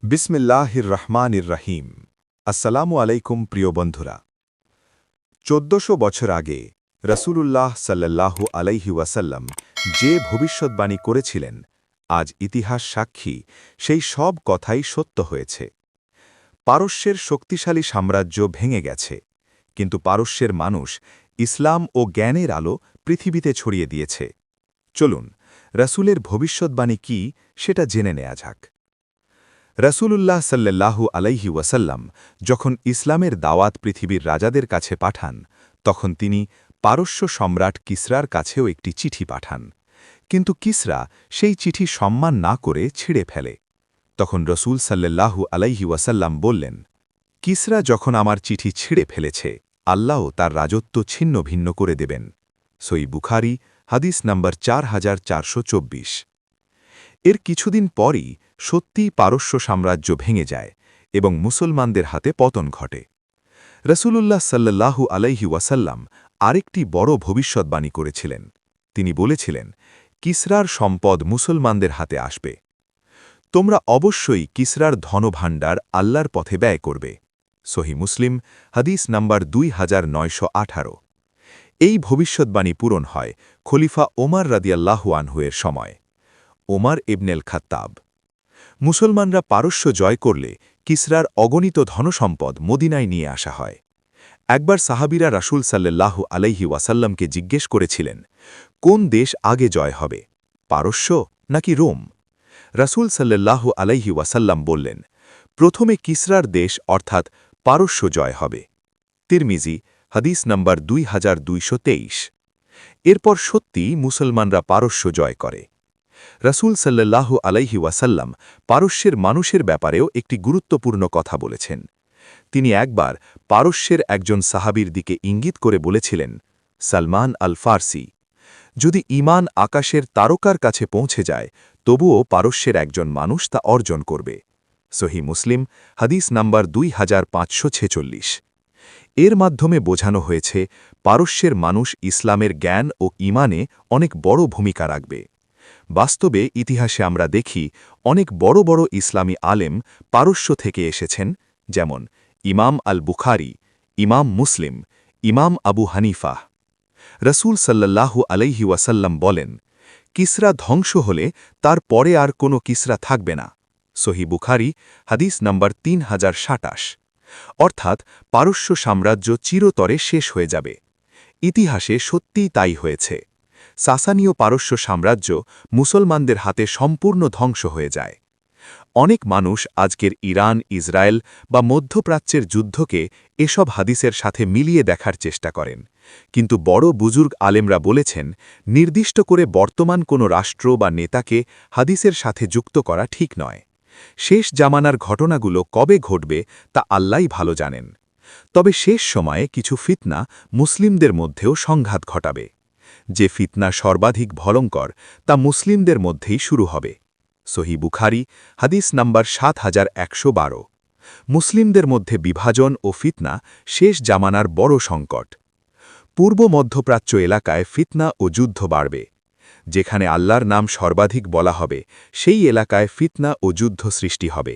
বিসমিল্লাহির রহমানির রহিম। আসসালামু আলাইকুম প্রিয় বন্ধুরা। ১৪০০ বছর আগে রসূলুল্লাহ সাল্লাল্লাহু আলাইহি ওয়াসাল্লাম যে ভবিষ্যদ্বাণী করেছিলেন, আজ ইতিহাস সাক্ষী সেই সব কথাই সত্য হয়েছে। পারস্যের শক্তিশালী সাম্রাজ্য ভেঙে গেছে, কিন্তু পারস্যের মানুষ ইসলাম ও জ্ঞানের আলো পৃথিবীতে ছড়িয়ে দিয়েছে। চলুন রসূলের ভবিষ্যদ্বাণী কি সেটা জেনে নেওয়া যাক। রসূলুল্লাহ সাল্লাল্লাহু আলাইহি ওয়াসাল্লাম যখন ইসলামের দাওয়াত পৃথিবীর রাজাদের কাছে পাঠান, তখন তিনি পারস্য সম্রাট কিসরার কাছেও একটি চিঠি পাঠান। কিন্তু কিসরা সেই চিঠি সম্মান না করে ছিঁড়ে ফেলে। তখন রসূল সাল্লাল্লাহু আলাইহি ওয়াসাল্লাম বললেন, কিসরা যখন আমার চিঠি ছিঁড়ে ফেলেছে, আল্লাহও তার রাজত্ব ছিন্ন ভিন্ন করে দেবেন। সই বুখারি হাদিস নম্বর 4424। এর কিছুদিন পরই সত্যিই পারস্য সাম্রাজ্য ভেঙে যায় এবং মুসলমানদের হাতে পতন ঘটে। রসূলুল্লাহ সাল্লাল্লাহু আলাইহি ওয়াসাল্লাম আরেকটি বড় ভবিষ্যদ্বাণী করেছিলেন। তিনি বলেছিলেন, কিসরার সম্পদ মুসলমানদের হাতে আসবে। তোমরা অবশ্যই কিসরার ধনভাণ্ডার আল্লাহর পথে ব্যয় করবে। সহি মুসলিম হাদিস নম্বর 2918। এই ভবিষ্যদ্বাণী পূরণ হয় খলিফা ওমর রাদিয়াল্লাহু আনহু এর সময়। ওমর ইবনেল খাত্তাব। মুসলমানরা পারস্য জয় করলে কিসরার অগণিত ধনসম্পদ মদিনায় নিয়ে আসা হয়। একবার সাহাবীরা রাসূল সাল্লাল্লাহু আলাইহি ওয়াসাল্লামকে জিজ্ঞেস করেছিলেন, কোন দেশ আগে জয় হবে, পারস্য নাকি রোম? রাসূল সাল্লাল্লাহু আলাইহি ওয়াসাল্লাম বললেন, প্রথমে কিসরার দেশ অর্থাৎ পারস্য জয় হবে। তিরমিজি হাদিস নম্বর 2223। এরপর সত্যিই মুসলমানরা পারস্য জয় করে। রাসূল সাল্লাল্লাহু আলাইহি ওয়াসাল্লাম পারস্যের মানুষের ব্যাপারেও একটি গুরুত্বপূর্ণ কথা বলেছেন। তিনি একবার পারস্যের একজন সাহাবীর দিকে ইঙ্গিত করে বলেছিলেন, সালমান আল ফার্সি, যদি ঈমান আকাশের তারকার কাছে পৌঁছে যায়, তবুও পারস্যের একজন মানুষ তা অর্জন করবে। সহি মুসলিম হাদিস নম্বর 2546। এর মাধ্যমে বোঝানো হয়েছে পারস্যের মানুষ ইসলামের জ্ঞান ও ঈমানে অনেক বড় ভূমিকা রাখবে। বাস্তবে ইতিহাসে আমরা দেখি অনেক বড় বড় ইসলামী আলেম পারস্য থেকে এসেছেন, যেমন ইমাম আল বুখারি, ইমাম মুসলিম, ইমাম আবু হানিফা। রসূল সাল্লাল্লাহু আলাইহি ওয়াসাল্লাম বলেন, কিসরা ধ্বংস হলে তার পরে আর কোনো কিসরা থাকবে না। সহি বুখারি হাদিস নম্বর 3027। অর্থাৎ পারস্য সাম্রাজ্য চিরতরে শেষ হয়ে যাবে। ইতিহাসে সত্যিই তাই হয়েছে। সাসানীয় পারস্য সাম্রাজ্য মুসলমানদের হাতে সম্পূর্ণ ধ্বংস হয়ে যায়। অনেক মানুষ আজকের ইরান, ইসরায়েল বা মধ্যপ্রাচ্যের যুদ্ধকে এসব হাদিসের সাথে মিলিয়ে দেখার চেষ্টা করেন, কিন্তু বড় বুজুর্গ আলেমরা বলেছেন, নির্দিষ্ট করে বর্তমান কোনো রাষ্ট্র বা নেতাকে হাদিসের সাথে যুক্ত করা ঠিক নয়। শেষ জামানার ঘটনাগুলো কবে ঘটবে তা আল্লাহই ভালো জানেন। তবে শেষ সময়ে কিছু ফিতনা মুসলিমদের মধ্যেও সংঘাত ঘটাবে। যে ফিতনা সর্বাধিক ভয়ঙ্কর তা মুসলিমদের মধ্যেই শুরু হবে। সহি বুখারি হাদিস নম্বর 7112। মুসলিমদের মধ্যে বিভাজন ও ফিতনা শেষ জামানার বড় সংকট। পূর্ব মধ্যপ্রাচ্য এলাকায় ফিতনা ও যুদ্ধ বাড়বে। যেখানে আল্লাহর নাম সর্বাধিক বলা হবে, সেই এলাকায় ফিতনা ও যুদ্ধ সৃষ্টি হবে।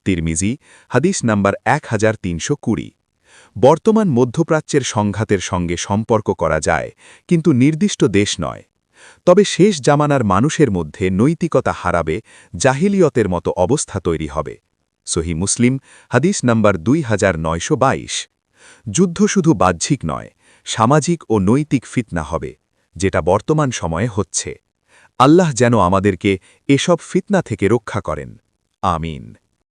তিরমিজি হাদিস নম্বর 1320। বর্তমান মধ্যপ্রাচ্যের সংঘাতের সঙ্গে সম্পর্ক করা যায়, কিন্তু নির্দিষ্ট দেশ নয়। তবে শেষ জামানার মানুষের মধ্যে নৈতিকতা হারাবে, জাহিলিয়তের মতো অবস্থা তৈরি হবে। সহি মুসলিম হাদিস নম্বর 2922। যুদ্ধ শুধু বাহ্যিক নয়, সামাজিক ও নৈতিক ফিতনা হবে, যেটা বর্তমান সময়ে হচ্ছে। আল্লাহ যেন আমাদেরকে এসব ফিতনা থেকে রক্ষা করেন। আমিন।